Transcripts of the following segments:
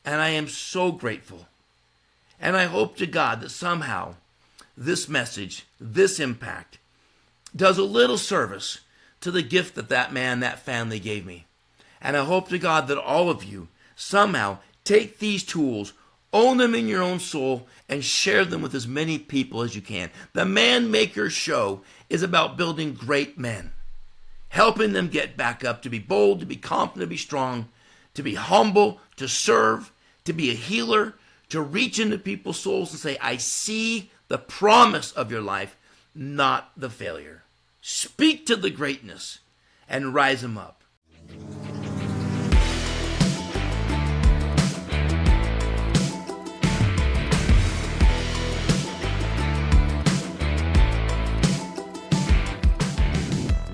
And I am so grateful. And I hope to God that somehow this message, this impact, does a little service to the gift that that man, that family gave me. And I hope to God that all of you somehow take these tools, own them in your own soul, and share them with as many people as you can. The Man Maker Show is about building great men, helping them get back up, to be bold, to be confident, to be strong, to be humble, to serve, to be a healer, to reach into people's souls and say, I see the promise of your life, not the failure. Speak to the greatness and rise them up.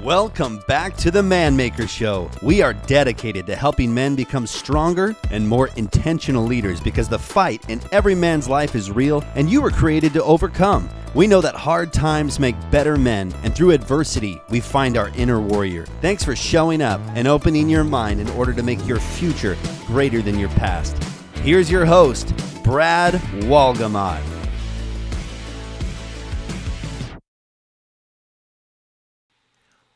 Welcome back to the Man Maker Show. We are dedicated to helping men become stronger and more intentional leaders, because the fight in every man's life is real and you were created to overcome. We know that hard times make better men, and through adversity, we find our inner warrior. Thanks for showing up and opening your mind in order to make your future greater than your past. Here's your host, Brad Wolgamott.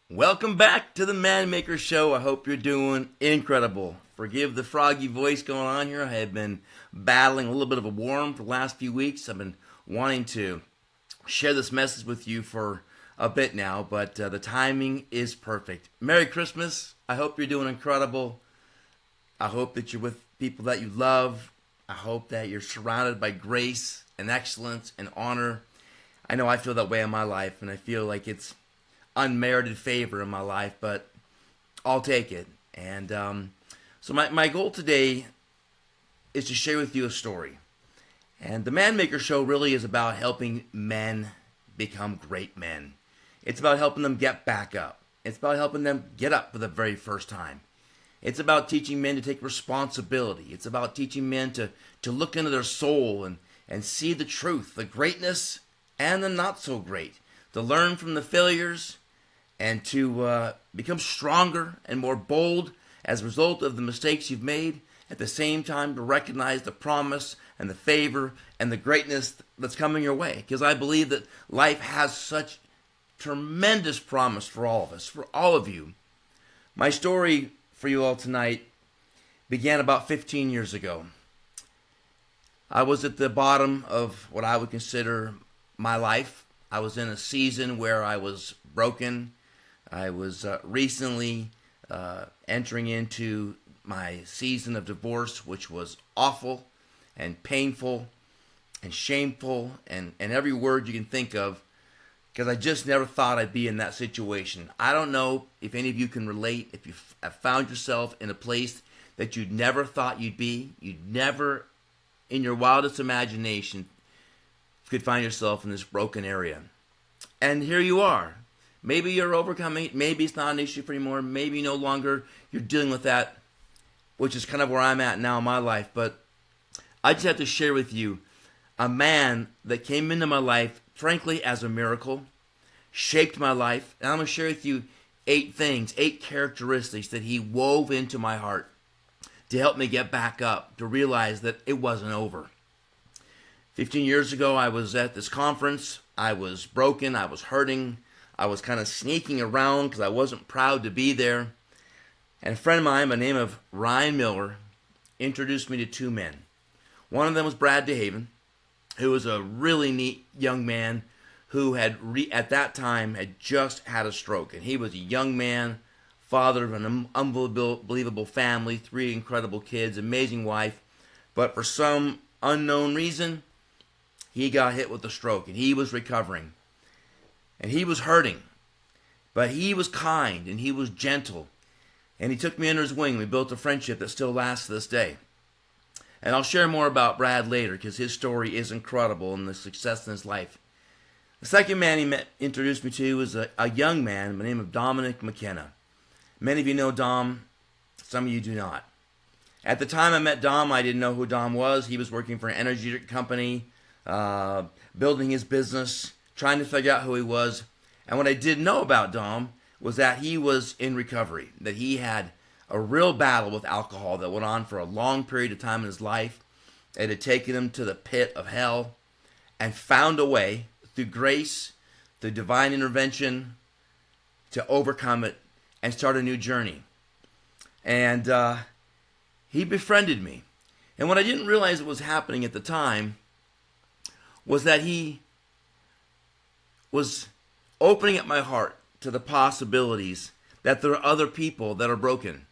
Welcome back to the Man Maker Show. I hope you're doing incredible. Forgive the froggy voice going on here. I have been battling a little bit of a worm for the last few weeks. I've been wanting to share this message with you for a bit now, but the timing is perfect. Merry Christmas. I hope you're doing incredible. I hope that you're with people that you love. I hope that you're surrounded by grace and excellence and honor. I know I feel that way in my life, and I feel like it's unmerited favor in my life, but I'll take it. And so my goal today is to share with you a story. And the Man Maker Show really is about helping men become great men. It's about helping them get back up. It's about helping them get up for the very first time. It's about teaching men to take responsibility. It's about teaching men to look into their soul and see the truth, the greatness and the not so great, to learn from the failures and to become stronger and more bold as a result of the mistakes you've made, at the same time to recognize the promise and the favor and the greatness that's coming your way. Because I believe that life has such tremendous promise for all of us, for all of you. My story for you all tonight began about 15 years ago. I was at the bottom of what I would consider my life. I was in a season where I was broken. I was recently entering into my season of divorce, which was awful and painful and shameful and every word you can think of, because I just never thought I'd be in that situation. I don't know if any of you can relate, if you have found yourself in a place that you'd never thought you'd be. You'd never, in your wildest imagination, could find yourself in this broken area. And here you are. Maybe you're overcoming it. Maybe it's not an issue for you anymore. Maybe no longer you're dealing with that, which is kind of where I'm at now in my life. But I just have to share with you a man that came into my life, frankly, as a miracle, shaped my life. And I'm going to share with you 8 things, 8 characteristics that he wove into my heart to help me get back up, to realize that it wasn't over. 15 years ago, I was at this conference. I was broken. I was hurting. I was kind of sneaking around because I wasn't proud to be there. And a friend of mine by the name of Ryan Miller introduced me to 2 men. One of them was Brad DeHaven, who was a really neat young man who had, at that time, had just had a stroke. And he was a young man, father of an unbelievable family, 3 incredible kids, amazing wife. But for some unknown reason, he got hit with a stroke, and he was recovering. And he was hurting, but he was kind, and he was gentle. And he took me under his wing. We built a friendship that still lasts to this day. And I'll share more about Brad later, because his story is incredible and the success in his life. The second man he introduced me to was a young man by the name of Peter McKenna. Many of you know Dom. Some of you do not. At the time I met Dom, I didn't know who Dom was. He was working for an energy company, building his business, trying to figure out who he was. And what I did know about Dom was that he was in recovery, that he had a real battle with alcohol that went on for a long period of time in his life. It had taken him to the pit of hell, and found a way through grace, through divine intervention, to overcome it and start a new journey. And he befriended me. And what I didn't realize what was happening at the time was that he was opening up my heart to the possibilities that there are other people that are broken.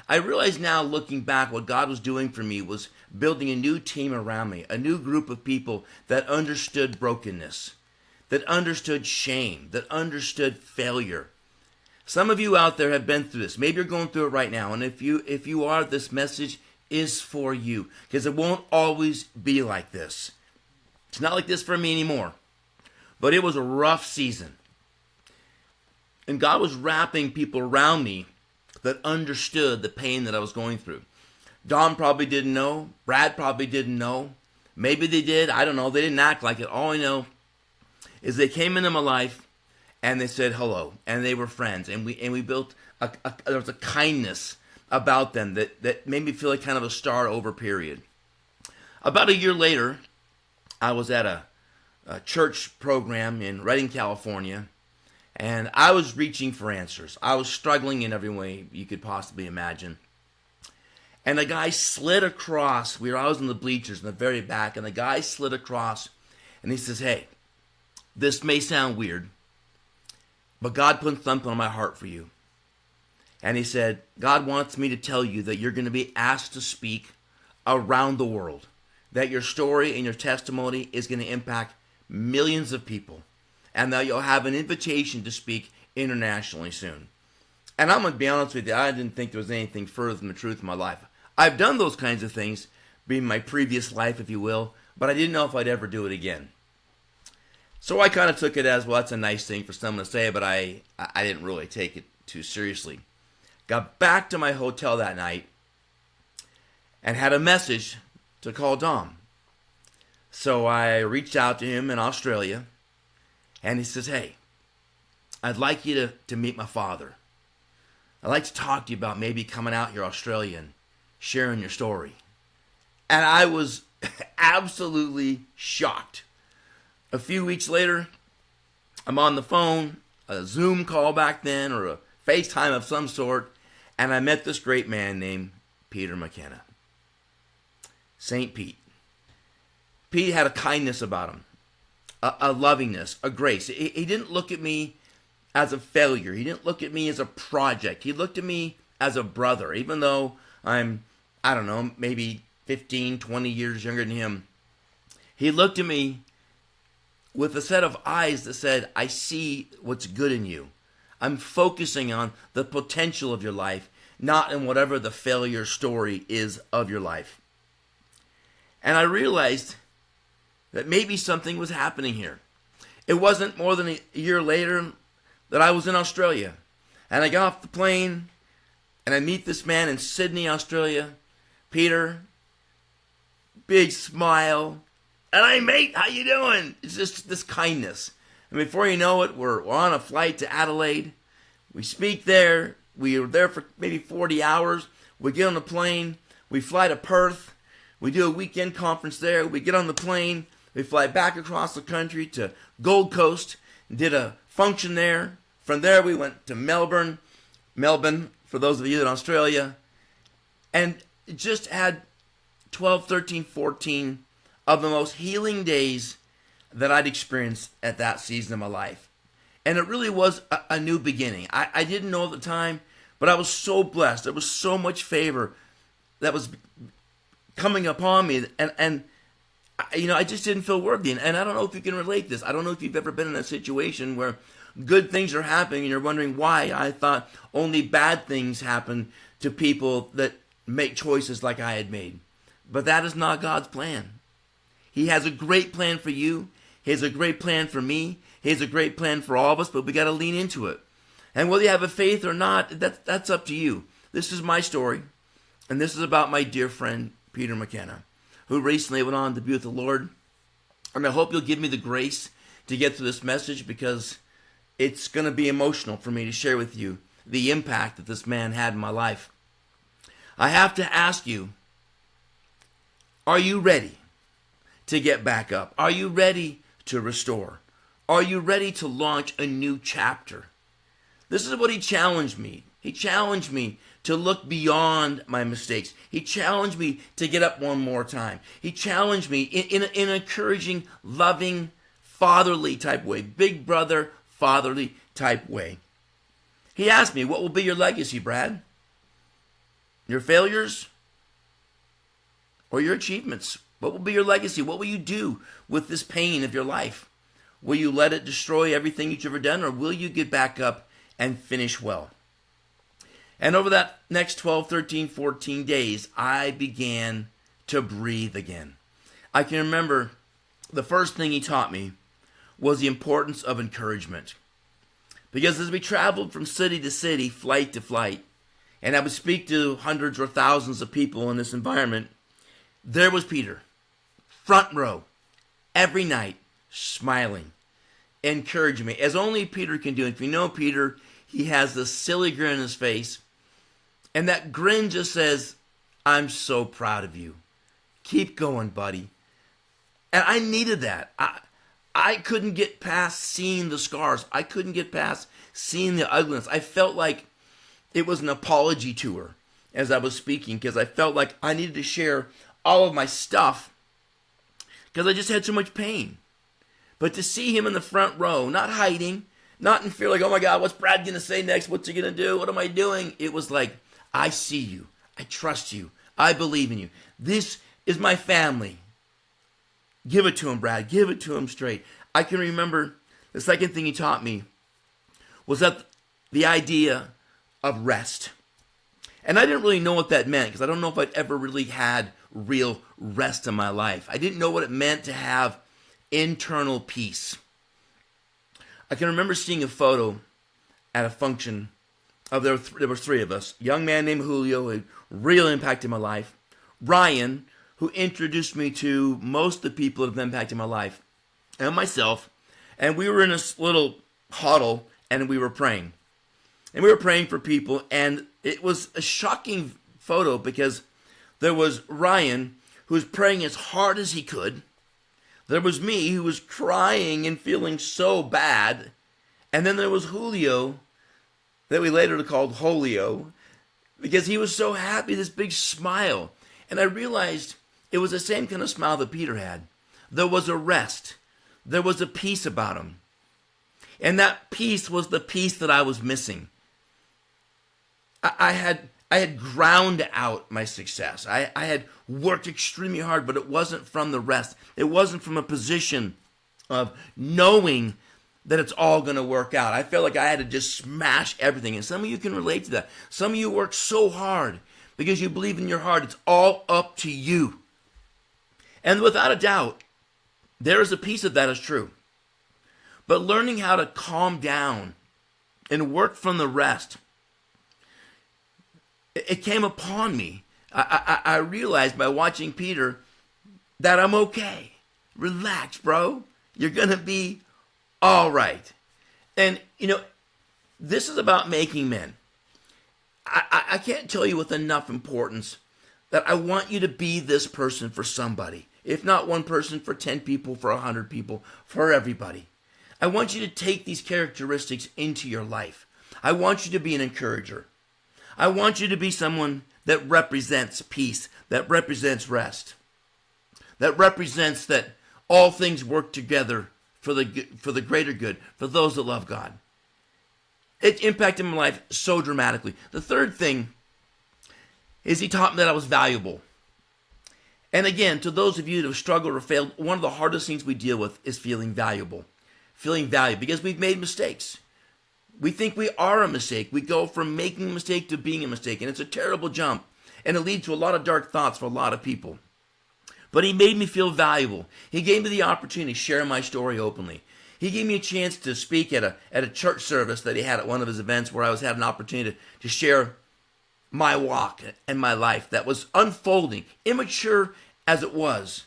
I realize now, looking back, what God was doing for me was building a new team around me, a new group of people that understood brokenness, that understood shame, that understood failure. Some of you out there have been through this. Maybe you're going through it right now. And if you are, this message is for you, because it won't always be like this. It's not like this for me anymore. But it was a rough season. And God was wrapping people around me that understood the pain that I was going through. Don probably didn't know. Brad probably didn't know. Maybe they did. I don't know. They didn't act like it. All I know is they came into my life and they said hello. And they were friends. And we built there was a kindness about them that made me feel like kind of a start over period. About a year later, I was at a church program in Redding, California. And I was reaching for answers. I was struggling in every way you could possibly imagine. And a guy slid across. I was in the bleachers in the very back. And the guy slid across. And he says, "Hey, this may sound weird, but God put something on my heart for you." And he said, "God wants me to tell you that you're going to be asked to speak around the world. That your story and your testimony is going to impact millions of people. And that you'll have an invitation to speak internationally soon." And I'm going to be honest with you, I didn't think there was anything further from the truth in my life. I've done those kinds of things, being my previous life, if you will, but I didn't know if I'd ever do it again. So I kind of took it as, well, that's a nice thing for someone to say, but I didn't really take it too seriously. Got back to my hotel that night and had a message to call Dom. So I reached out to him in Australia. And he says, "Hey, I'd like you to meet my father. I'd like to talk to you about maybe coming out here, Australia, and sharing your story." And I was absolutely shocked. A few weeks later, I'm on the phone, a Zoom call back then, or a FaceTime of some sort, and I met this great man named Peter McKenna. St. Pete. Pete had a kindness about him. A lovingness, a grace. He didn't look at me as a failure. He didn't look at me as a project. He looked at me as a brother, even though I'm, I don't know, maybe 15, 20 years younger than him. He looked at me with a set of eyes that said, "I see what's good in you. I'm focusing on the potential of your life, not in whatever the failure story is of your life." And I realized that maybe something was happening here. It wasn't more than a year later that I was in Australia. And I got off the plane, and I meet this man in Sydney, Australia. Peter, big smile. And "Hey, mate, how you doing?" It's just this kindness. And before you know it, we're on a flight to Adelaide. We speak there. We were there for maybe 40 hours. We get on the plane. We fly to Perth. We do a weekend conference there. We get on the plane. We fly back across the country to Gold Coast, did a function there. From there, we went to Melbourne, for those of you in Australia, and just had 12, 13, 14 of the most healing days that I'd experienced at that season of my life. And it really was a new beginning. I didn't know at the time, but I was so blessed. There was so much favor that was coming upon me, and I just didn't feel worthy. And I don't know if you can relate to this. I don't know if you've ever been in a situation where good things are happening and you're wondering why. I thought only bad things happen to people that make choices like I had made. But that is not God's plan. He has a great plan for you. He has a great plan for me. He has a great plan for all of us, but we got to lean into it. And whether you have a faith or not, that's up to you. This is my story, and this is about my dear friend, Peter McKenna, who recently went on to be with the Lord. And I hope you'll give me the grace to get through this message, because it's going to be emotional for me to share with you the impact that this man had in my life. I have to ask you, are you ready to get back up? Are you ready to restore? Are you ready to launch a new chapter? This is what he challenged me. He challenged me to look beyond my mistakes. He challenged me to get up one more time. He challenged me in an encouraging, loving, fatherly type way, big brother, fatherly type way. He asked me, what will be your legacy, Brad? Your failures or your achievements? What will be your legacy? What will you do with this pain of your life? Will you let it destroy everything you've ever done, or will you get back up and finish well? And over that next 12, 13, 14 days, I began to breathe again. I can remember the first thing he taught me was the importance of encouragement. Because as we traveled from city to city, flight to flight, and I would speak to hundreds or thousands of people in this environment, there was Peter, front row, every night, smiling, encouraging me, as only Peter can do. If you know Peter, he has this silly grin on his face, and that grin just says, I'm so proud of you. Keep going, buddy. And I needed that. I couldn't get past seeing the scars. I couldn't get past seeing the ugliness. I felt like it was an apology tour as I was speaking, because I felt like I needed to share all of my stuff because I just had so much pain. But to see him in the front row, not hiding, not in fear like, oh my God, what's Brad going to say next? What's he going to do? What am I doing? It was like, I see you. I trust you. I believe in you. This is my family. Give it to him, Brad. Give it to him straight. I can remember the second thing he taught me was that the idea of rest. And I didn't really know what that meant, because I don't know if I'd ever really had real rest in my life. I didn't know what it meant to have internal peace. I can remember seeing a photo at a function of there were three of us. A young man named Julio, who really impacted my life. Ryan, who introduced me to most of the people that have impacted my life, and myself. And we were in this little huddle, and we were praying. And we were praying for people, and it was a shocking photo, because there was Ryan, who was praying as hard as he could. There was me, who was crying and feeling so bad. And then there was Julio, that we later called Holio, because he was so happy, this big smile. And I realized it was the same kind of smile that Peter had. There was a rest. There was a peace about him. And that peace was the peace that I was missing. I had ground out my success. I had worked extremely hard, but it wasn't from the rest. It wasn't from a position of knowing that it's all going to work out. I felt like I had to just smash everything. And some of you can relate to that. Some of you work so hard because you believe in your heart it's all up to you. And without a doubt, there is a piece of that is true. But learning how to calm down and work from the rest, it came upon me. I realized by watching Peter that I'm okay. Relax, bro. You're going to be all right. And, this is about making men. I can't tell you with enough importance that I want you to be this person for somebody. If not one person, for 10 people, for 100 people, for everybody. I want you to take these characteristics into your life. I want you to be an encourager. I want you to be someone that represents peace, that represents rest, that represents that all things work together for the greater good, for those that love God. It impacted my life so dramatically. The third thing is he taught me that I was valuable. And again, to those of you that have struggled or failed, one of the hardest things we deal with is feeling valuable. Feeling valued because we've made mistakes. We think we are a mistake. We go from making a mistake to being a mistake. And it's a terrible jump. And it leads to a lot of dark thoughts for a lot of people. But he made me feel valuable. He gave me the opportunity to share my story openly. He gave me a chance to speak at a church service that he had at one of his events, where I had an opportunity to share my walk and my life that was unfolding, immature as it was,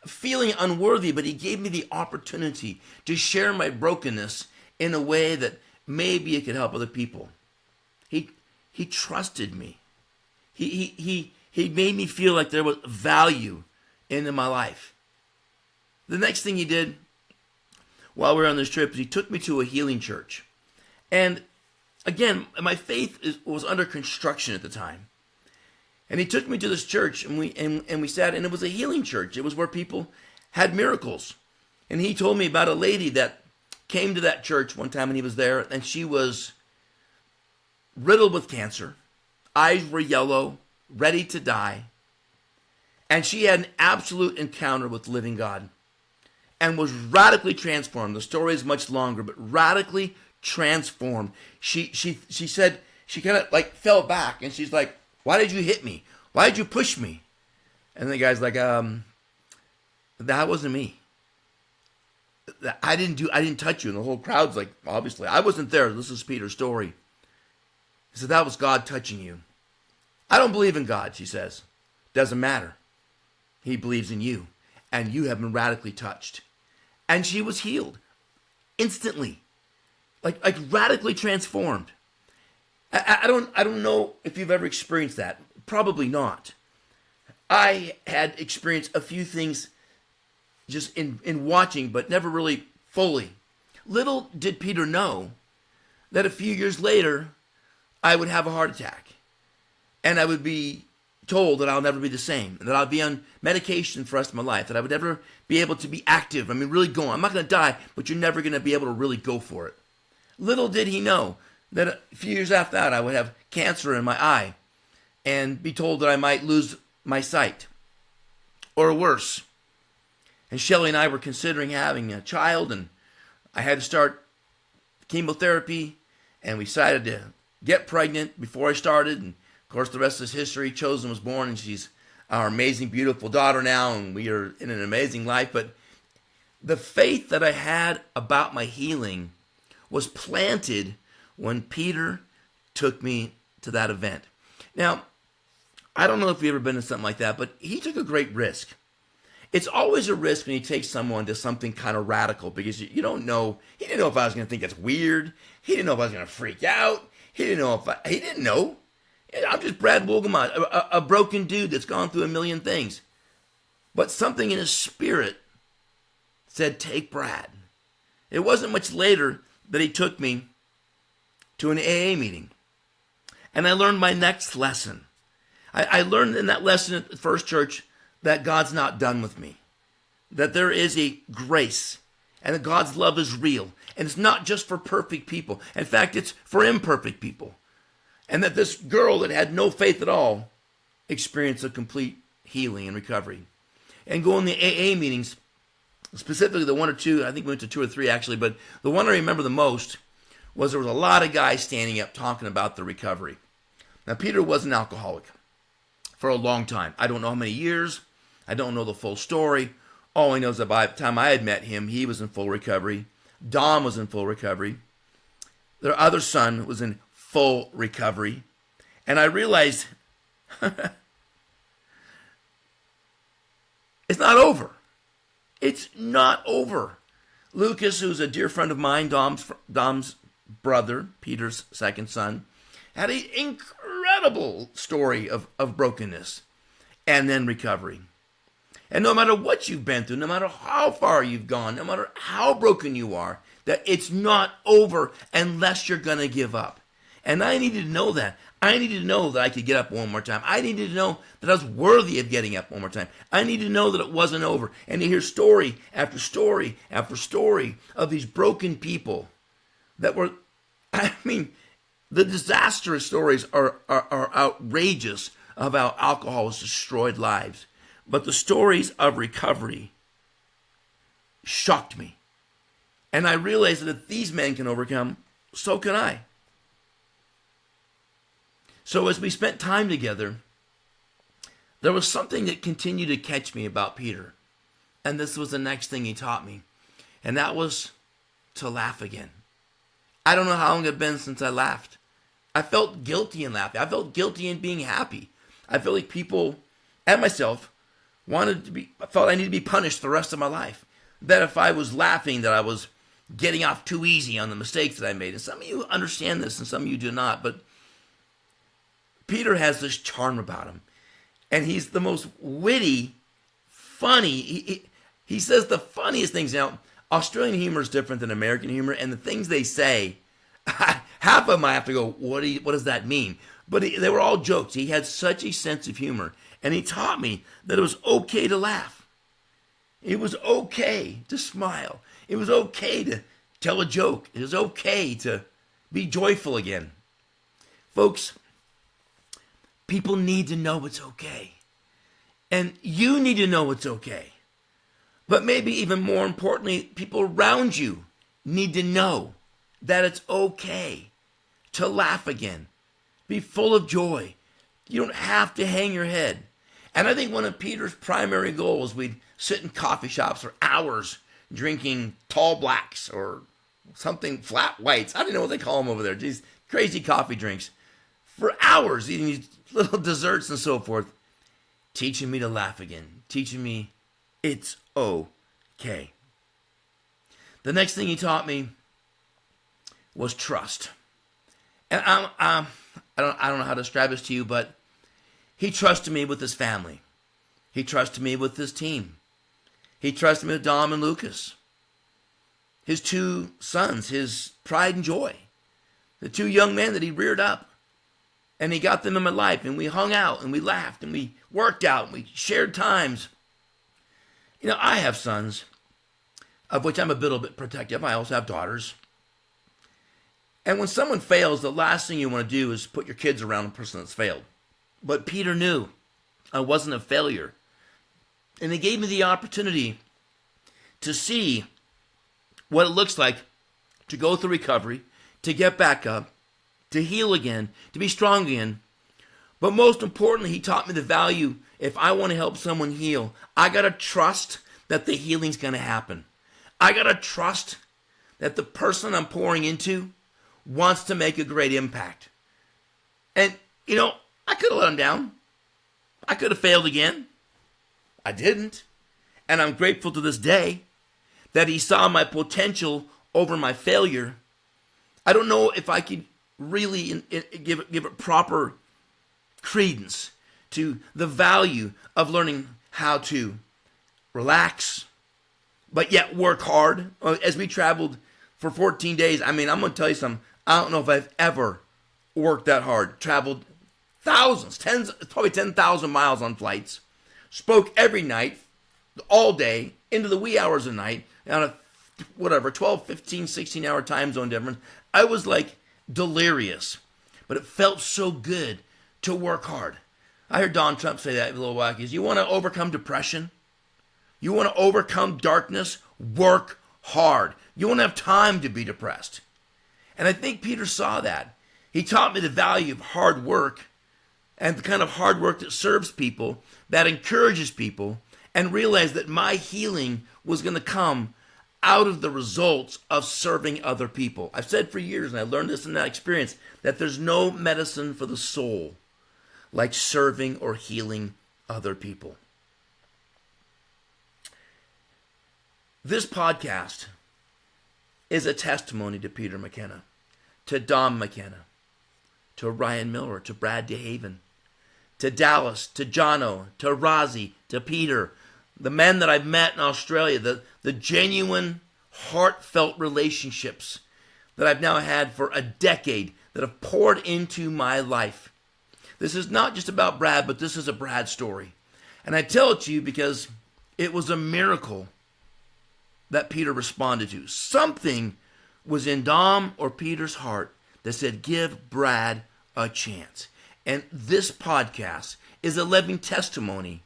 feeling unworthy, but he gave me the opportunity to share my brokenness in a way that maybe it could help other people. He trusted me. He made me feel like there was value in my life. The next thing he did while we were on this trip is he took me to a healing church. And again, my faith was under construction at the time. And he took me to this church, and we sat, and it was a healing church. It was where people had miracles. And he told me about a lady that came to that church one time when he was there, and she was riddled with cancer. Eyes were yellow, ready to die. And she had an absolute encounter with the living God and was radically transformed. The story is much longer, but radically transformed. She said she kind of like fell back, and she's like, "Why did you hit me? Why did you push me?" And the guy's like, "That wasn't me. I didn't touch you." And the whole crowd's like, obviously, I wasn't there. This is Peter's story. He said, "That was God touching you." "I don't believe in God," she says. "Doesn't matter. He believes in you, and you have been radically touched." And she was healed instantly, like radically transformed. I don't know if you've ever experienced that. Probably not. I had experienced a few things just in watching, but never really fully. Little did Peter know that a few years later, I would have a heart attack. And I would be told that I'll never be the same, and that I'll be on medication for the rest of my life, that I would never be able to be active. I mean, really go on. I'm not going to die, but you're never going to be able to really go for it. Little did he know that a few years after that, I would have cancer in my eye and be told that I might lose my sight, or worse. And Shelley and I were considering having a child, and I had to start chemotherapy, and we decided to get pregnant before I started. And of course, the rest is history. Chosen was born, and she's our amazing, beautiful daughter now, and we are in an amazing life. But the faith that I had about my healing was planted when Peter took me to that event. Now, I don't know if you've ever been to something like that, but he took a great risk. It's always a risk when you take someone to something kind of radical, because you don't know. He didn't know if I was going to think that's weird. He didn't know if I was going to freak out. He didn't know. I'm just Brad Wolgamott, a broken dude that's gone through a million things. But something in his spirit said, "Take Brad." It wasn't much later that he took me to an AA meeting. And I learned my next lesson. I learned in that lesson at the first church that God's not done with me. That there is a grace, and that God's love is real. And it's not just for perfect people. In fact, it's for imperfect people. And that this girl that had no faith at all experienced a complete healing and recovery. And going to AA meetings, specifically the one or two, I think we went to 2 or 3 actually, but the one I remember the most was there was a lot of guys standing up talking about the recovery. Now, Peter was an alcoholic for a long time. I don't know how many years. I don't know the full story. All I know is that by the time I had met him, he was in full recovery. Dom was in full recovery. Their other son was in full recovery. And I realized it's not over. It's not over. Lucas, who's a dear friend of mine, Dom's brother, Peter's second son, had an incredible story of brokenness and then recovery. And no matter what you've been through, no matter how far you've gone, no matter how broken you are, that it's not over unless you're going to give up. And I needed to know that. I needed to know that I could get up one more time. I needed to know that I was worthy of getting up one more time. I needed to know that it wasn't over. And to hear story after story after story of these broken people that were, the disastrous stories are outrageous of how alcohol has destroyed lives. But the stories of recovery shocked me. And I realized that if these men can overcome, so can I. So as we spent time together, there was something that continued to catch me about Peter. And this was the next thing he taught me. And that was to laugh again. I don't know how long it's been since I laughed. I felt guilty in laughing. I felt guilty in being happy. I felt like people and myself felt I needed to be punished the rest of my life. That if I was laughing, that I was getting off too easy on the mistakes that I made. And some of you understand this and some of you do not. But Peter has this charm about him. And he's the most witty, funny. He says the funniest things. Now, Australian humor is different than American humor, and the things they say, half of them I have to go, what does that mean? But they were all jokes. He had such a sense of humor, and he taught me that it was okay to laugh. It was okay to smile. It was okay to tell a joke. It was okay to be joyful again. Folks, people need to know it's okay. And you need to know it's okay. But maybe even more importantly, people around you need to know that it's okay to laugh again. Be full of joy. You don't have to hang your head. And I think one of Peter's primary goals, we'd sit in coffee shops for hours drinking tall blacks or something, flat whites. I don't know what they call them over there. These crazy coffee drinks. For hours eating these little desserts and so forth. Teaching me to laugh again. Teaching me it's okay. The next thing he taught me was trust. And I don't know how to describe this to you, but he trusted me with his family. He trusted me with his team. He trusted me with Dom and Lucas. His two sons, his pride and joy. The two young men that he reared up. And he got them in my life, and we hung out, and we laughed, and we worked out, and we shared times. You know, I have sons, of which I'm a bit protective. I also have daughters. And when someone fails, the last thing you want to do is put your kids around a person that's failed. But Peter knew I wasn't a failure. And he gave me the opportunity to see what it looks like to go through recovery, to get back up, to heal again, to be strong again. But most importantly, he taught me the value, if I want to help someone heal, I got to trust that the healing's going to happen. I got to trust that the person I'm pouring into wants to make a great impact. And, you know, I could have let him down. I could have failed again. I didn't. And I'm grateful to this day that he saw my potential over my failure. I don't know if I could really give it proper credence to the value of learning how to relax, but yet work hard. As we traveled for 14 days, I mean, I'm going to tell you something. I don't know if I've ever worked that hard. Traveled thousands, probably 10,000 miles on flights. Spoke every night, all day, into the wee hours of night, on a 12, 15, 16-hour time zone difference. I was like delirious, but it felt so good to work hard. I heard Donald Trump say that a little while ago. You want to overcome depression? You want to overcome darkness? Work hard. You won't have time to be depressed. And I think Peter saw that. He taught me the value of hard work and the kind of hard work that serves people, that encourages people, and realized that my healing was going to come out of the results of serving other people. I've said for years, and I learned this in that experience, that there's no medicine for the soul like serving or healing other people. This podcast is a testimony to Peter McKenna, to Dom McKenna, to Ryan Miller, to Brad DeHaven, to Dallas, to Jono, to Rozzy, to Peter, the men that I've met in Australia, the genuine, heartfelt relationships that I've now had for a decade that have poured into my life. This is not just about Brad, but this is a Brad story. And I tell it to you because it was a miracle that Peter responded to. Something was in Dom or Peter's heart that said, give Brad a chance. And this podcast is a living testimony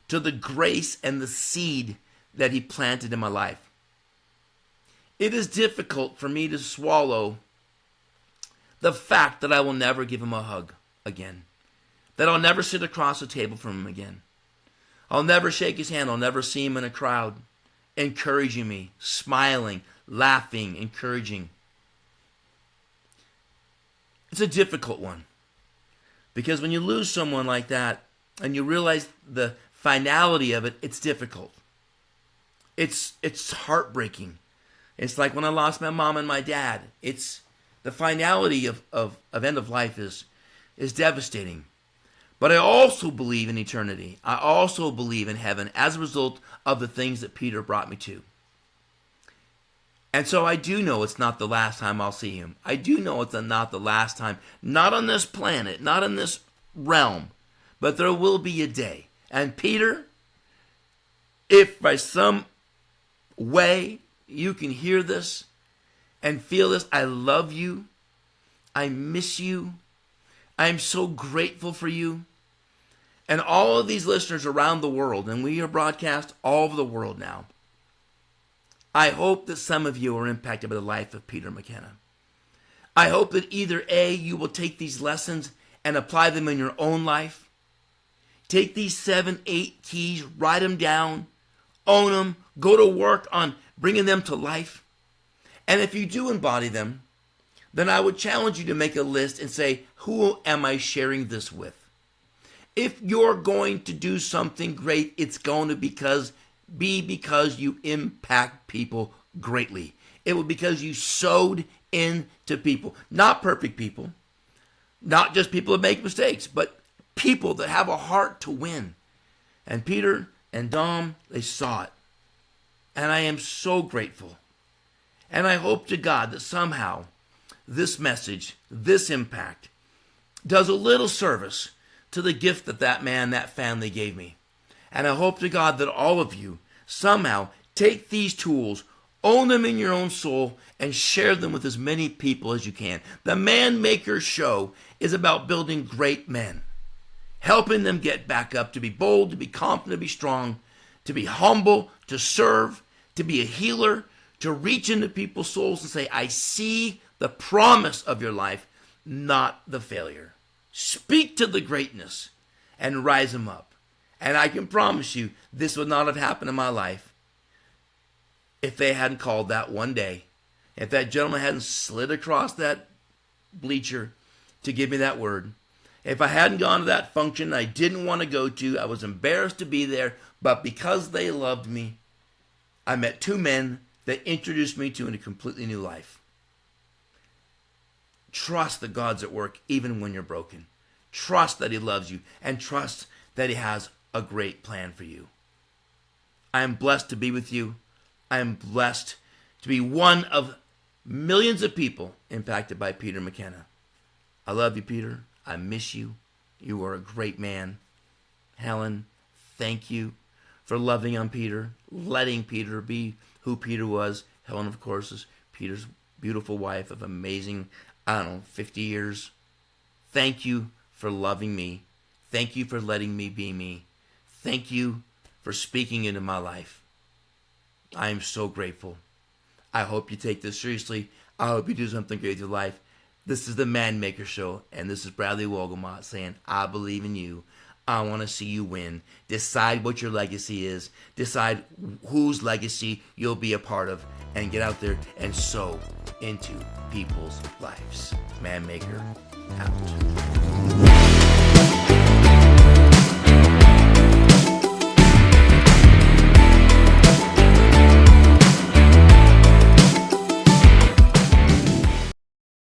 to the grace and the seed that he planted in my life. It is difficult for me to swallow the fact that I will never give him a hug again, that I'll never sit across the table from him again. I'll never shake his hand. I'll never see him in a crowd encouraging me, smiling, laughing, encouraging. It's a difficult one because when you lose someone like that and you realize the finality of it, it's difficult. It's heartbreaking. It's like when I lost my mom and my dad. It's the finality of end of life is is devastating. But I also believe in eternity. I also believe in heaven as a result of the things that Peter brought me to. And so I do know it's not the last time I'll see him. I do know it's not the last time, not on this planet, not in this realm, but there will be a day. And Peter, if by some way you can hear this and feel this, I love you. I miss you. I'm so grateful for you. And all of these listeners around the world, and we are broadcast all over the world now, I hope that some of you are impacted by the life of Peter McKenna. I hope that either A, you will take these lessons and apply them in your own life. Take these 7, 8 keys, write them down, own them, go to work on bringing them to life. And if you do embody them, then I would challenge you to make a list and say, who am I sharing this with? If you're going to do something great, it's going to be because you impact people greatly. It will be because you sowed into people. Not perfect people. Not just people that make mistakes, but people that have a heart to win. And Peter and Dom, they saw it. And I am so grateful. And I hope to God that somehow this message, this impact, does a little service to the gift that that man, that family gave me. And I hope to God that all of you somehow take these tools, own them in your own soul, and share them with as many people as you can. The Man Maker Show is about building great men, helping them get back up, to be bold, to be confident, to be strong, to be humble, to serve, to be a healer, to reach into people's souls and say, I see the promise of your life, not the failure. Speak to the greatness and rise them up. And I can promise you, this would not have happened in my life if they hadn't called that one day, if that gentleman hadn't slid across that bleacher to give me that word. If I hadn't gone to that function I didn't want to go to, I was embarrassed to be there, but because they loved me, I met 2 men that introduced me to a completely new life. Trust that God's at work even when you're broken. Trust that he loves you, and trust that he has a great plan for you. I am blessed to be with you. I am blessed to be one of millions of people impacted by Peter McKenna. I love you, Peter. I miss you. You are a great man. Helen, thank you for loving on Peter, letting Peter be who Peter was. Helen, of course, is Peter's beautiful wife of amazing, 50 years. Thank you for loving me. Thank you for letting me be me. Thank you for speaking into my life. I am so grateful. I hope you take this seriously. I hope you do something great with your life. This is the Man Maker Show, and this is Bradley Wolgamott saying, I believe in you. I want to see you win. Decide what your legacy is. Decide whose legacy you'll be a part of, and get out there and sow into people's lives. Man Maker out.